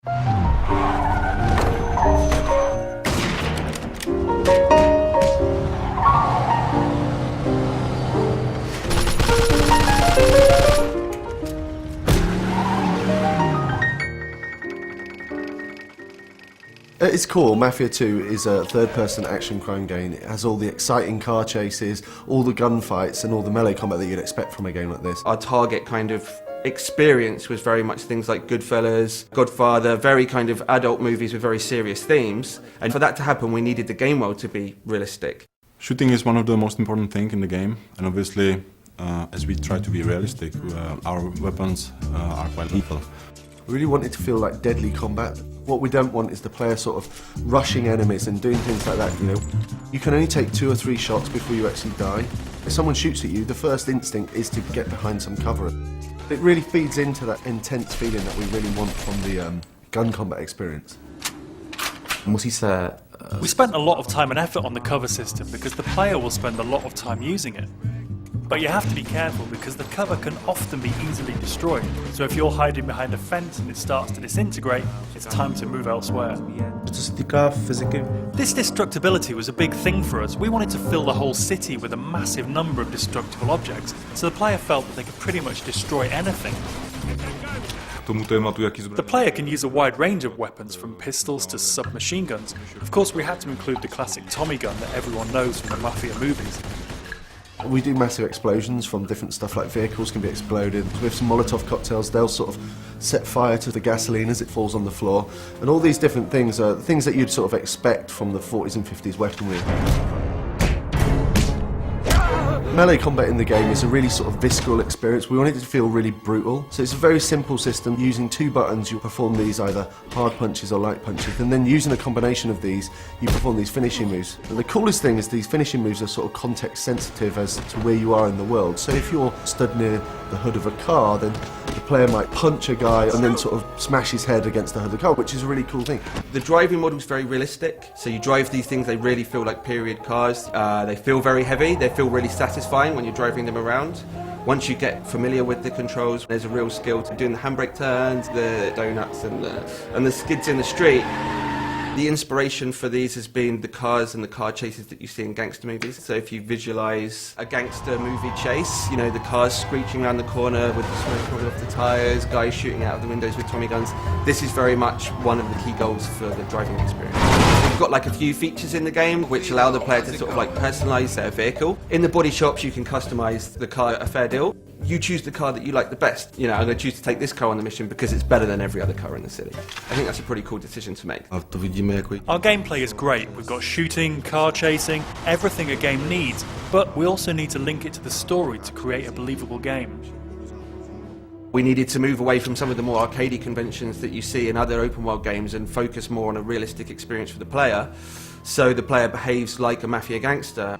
At its core, Mafia 2 is a third-person action crime game. It has all the exciting car chases, all the gunfights and all the melee combat that you'd expect from a game like this. Our target kind of experience was very much things like Goodfellas, Godfather, very kind of adult movies with very serious themes. And for that to happen, we needed the game world to be realistic. Shooting is one of the most important things in the game, and obviously, as we try to be realistic, our weapons are quite lethal. We really wanted to feel like deadly combat. What we don't want is the player sort of rushing enemies and doing things like that, you know. You can only take 2 or 3 shots before you actually die. If someone shoots at you, the first instinct is to get behind some cover. It really feeds into that intense feeling that we really want from the gun combat experience. We spent a lot of time and effort on the cover system because the player will spend a lot of time using it. But you have to be careful because the cover can often be easily destroyed. So if you're hiding behind a fence and it starts to disintegrate, it's time to move elsewhere. This destructibility was a big thing for us. We wanted to fill the whole city with a massive number of destructible objects, so the player felt that they could pretty much destroy anything. The player can use a wide range of weapons, from pistols to submachine guns. Of course, we had to include the classic Tommy gun that everyone knows from the Mafia movies. We do massive explosions from different stuff, like vehicles can be exploded. With some Molotov cocktails, they'll sort of set fire to the gasoline as it falls on the floor. And all these different things are things that you'd sort of expect from the 40s and 50s weaponry. Melee combat in the game is a really sort of visceral experience. We wanted it to feel really brutal. So it's a very simple system. Using 2 buttons, you perform these either hard punches or light punches. And then using a combination of these, you perform these finishing moves. And the coolest thing is these finishing moves are sort of context sensitive as to where you are in the world. So if you're stood near the hood of a car, then the player might punch a guy and then sort of smash his head against the hood of the car, which is a really cool thing. The driving model is very realistic. So you drive these things, they really feel like period cars. They feel very heavy, they feel really satisfying when you're driving them around. Once you get familiar with the controls, there's a real skill to doing the handbrake turns, the donuts and the skids in the street. The inspiration for these has been the cars and the car chases that you see in gangster movies. So if you visualise a gangster movie chase, you know, the cars screeching around the corner with the smoke coming off the tyres, guys shooting out of the windows with Tommy guns, this is very much one of the key goals for the driving experience. We've got like a few features in the game which allow the player to sort of like personalise their vehicle. In the body shops you can customise the car a fair deal. You choose the car that you like the best. You know, I'm going to choose to take this car on the mission because it's better than every other car in the city. I think that's a pretty cool decision to make. Our gameplay is great. We've got shooting, car chasing, everything a game needs, but we also need to link it to the story to create a believable game. We needed to move away from some of the more arcadey conventions that you see in other open world games and focus more on a realistic experience for the player, so the player behaves like a Mafia gangster.